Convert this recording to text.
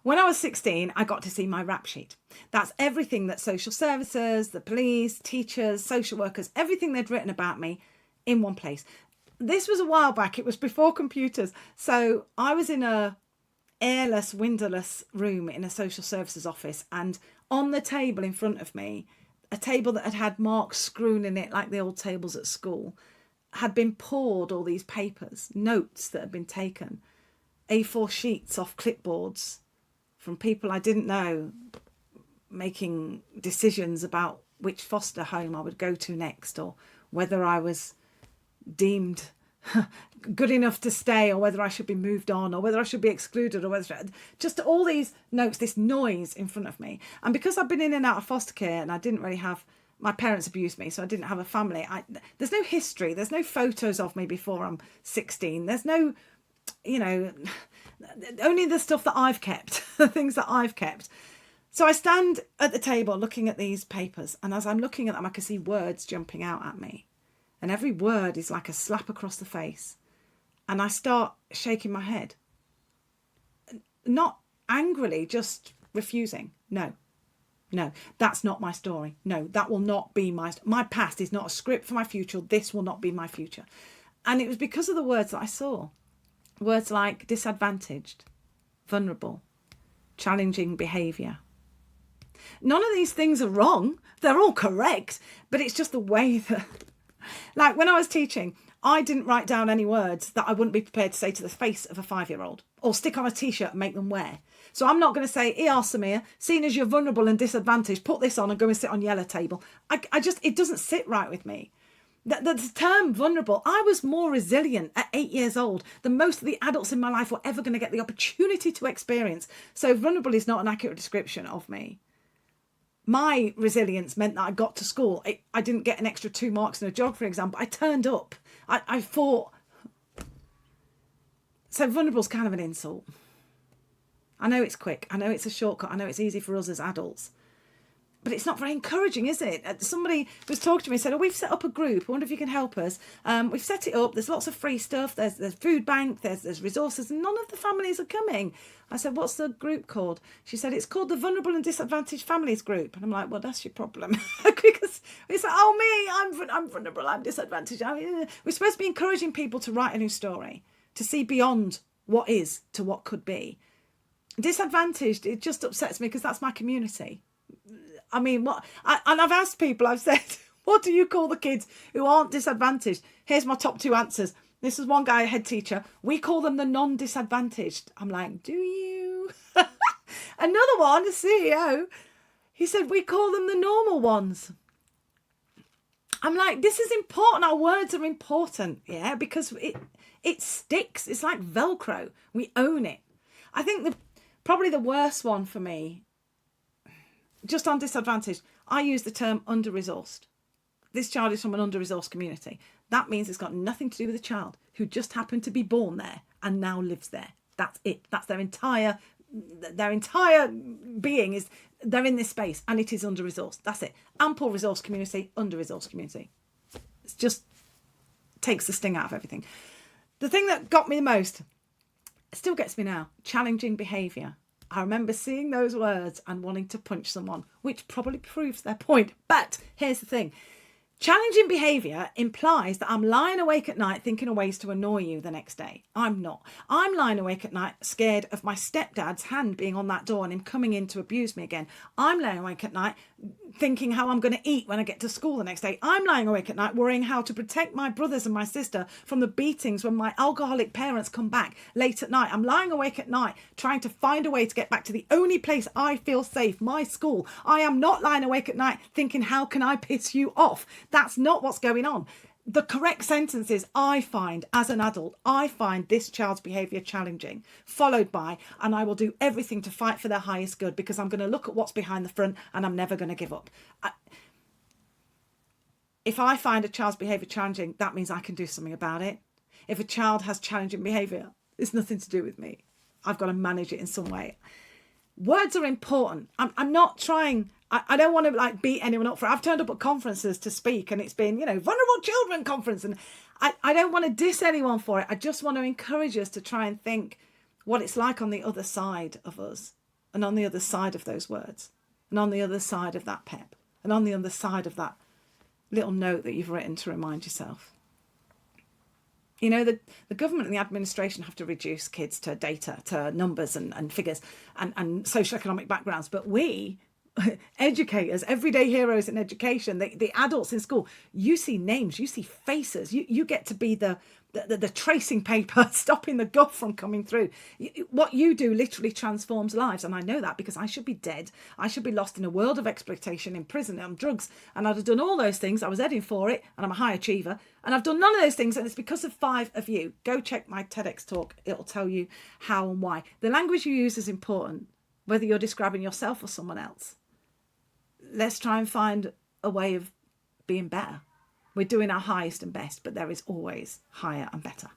When I was 16, I got to see my rap sheet. That's everything that social services, the police, teachers, social workers, everything they'd written about me in one place. This was a while back. It was before computers. So I was in a airless, windowless room in a social services office, and on the table in front of me, a table that had had marks screwed in it like the old tables at school, had been poured all these papers, notes that had been taken, A4 sheets off clipboards from people I didn't know, making decisions about which foster home I would go to next, or whether I was deemed good enough to stay, or whether I should be moved on, or whether I should be excluded, or whether just all these notes, this noise in front of me. And because I've been in and out of foster care, and I didn't really have, my parents abused me, so I didn't have a family. There's no history. There's no photos of me before I'm 16. There's no, only the stuff that I've kept, the things that I've kept. So I stand at the table looking at these papers, and as I'm looking at them, I can see words jumping out at me. And every word is like a slap across the face. And I start shaking my head. Not angrily, just refusing. No, that's not my story. No, that will not be my past is not a script for my future. This will not be my future. And it was because of the words that I saw. Words like disadvantaged, vulnerable, challenging behaviour. None of these things are wrong. They're all correct. But it's just the way that... Like when I was teaching, I didn't write down any words that I wouldn't be prepared to say to the face of a 5-year-old, or stick on a t-shirt and make them wear. So I'm not going to say, Samir, seeing as you're vulnerable and disadvantaged, put this on and go and sit on yellow table. It doesn't sit right with me. The term vulnerable, I was more resilient at 8 years old than most of the adults in my life were ever going to get the opportunity to experience. So vulnerable is not an accurate description of me. My resilience meant that I got to school. I didn't get an extra 2 marks in a geography exam, but I turned up. I fought. So vulnerable is kind of an insult. I know it's quick. I know it's a shortcut. I know it's easy for us as adults. But it's not very encouraging, is it? Somebody was talking to me and said, we've set up a group. I wonder if you can help us. We've set it up. There's lots of free stuff. There's food bank. There's resources. And none of the families are coming. I said, what's the group called? She said, it's called the Vulnerable and Disadvantaged Families Group. And I'm like, well, that's your problem. Because it's like, I'm vulnerable, I'm disadvantaged. We're supposed to be encouraging people to write a new story, to see beyond what is to what could be. Disadvantaged, it just upsets me because that's my community. I mean, and I've asked people, I've said, what do you call the kids who aren't disadvantaged? Here's my top 2 answers. This is one guy, a head teacher. We call them the non-disadvantaged. I'm like, do you? Another one, a CEO, he said, we call them the normal ones. I'm like, this is important. Our words are important, yeah, because it sticks. It's like Velcro. We own it. I think probably the worst one for me, just on disadvantaged, I use the term under-resourced. This child is from an under-resourced community. That means it's got nothing to do with a child who just happened to be born there and now lives there. That's it. That's their entire being is they're in this space and it is under-resourced. That's it. Ample resource community, under-resourced community. It just takes the sting out of everything. The thing that got me the most, it still gets me now, challenging behaviour. I remember seeing those words and wanting to punch someone, which probably proves their point. But here's the thing. Challenging behaviour implies that I'm lying awake at night thinking of ways to annoy you the next day. I'm not. I'm lying awake at night scared of my stepdad's hand being on that door and him coming in to abuse me again. I'm lying awake at night thinking how I'm going to eat when I get to school the next day. I'm lying awake at night worrying how to protect my brothers and my sister from the beatings when my alcoholic parents come back late at night. I'm lying awake at night trying to find a way to get back to the only place I feel safe, my school. I am not lying awake at night thinking, how can I piss you off? That's not what's going on. The correct sentence is, I find, as an adult, I find this child's behaviour challenging, followed by, and I will do everything to fight for their highest good because I'm going to look at what's behind the front and I'm never going to give up. If I find a child's behaviour challenging, that means I can do something about it. If a child has challenging behaviour, it's nothing to do with me. I've got to manage it in some way. Words are important. I'm not trying... I don't want to beat anyone up for it. I've turned up at conferences to speak and it's been, vulnerable children conference. And I don't want to diss anyone for it. I just want to encourage us to try and think what it's like on the other side of us. And on the other side of those words, and on the other side of that pep, and on the other side of that little note that you've written to remind yourself. You know, the government and the administration have to reduce kids to data, to numbers and figures and socioeconomic backgrounds. But we, educators, everyday heroes in education, the adults in school, you see names, you see faces, you get to be the tracing paper stopping the guff from coming through. What you do literally transforms lives. And I know that because I should be dead. I should be lost in a world of exploitation, in prison, on drugs. And I'd have done all those things. I was heading for it, and I'm a high achiever. And I've done none of those things. And it's because of 5 of you. Go check my TEDx talk. It'll tell you how and why. The language you use is important, whether you're describing yourself or someone else. Let's try and find a way of being better. We're doing our highest and best, but there is always higher and better.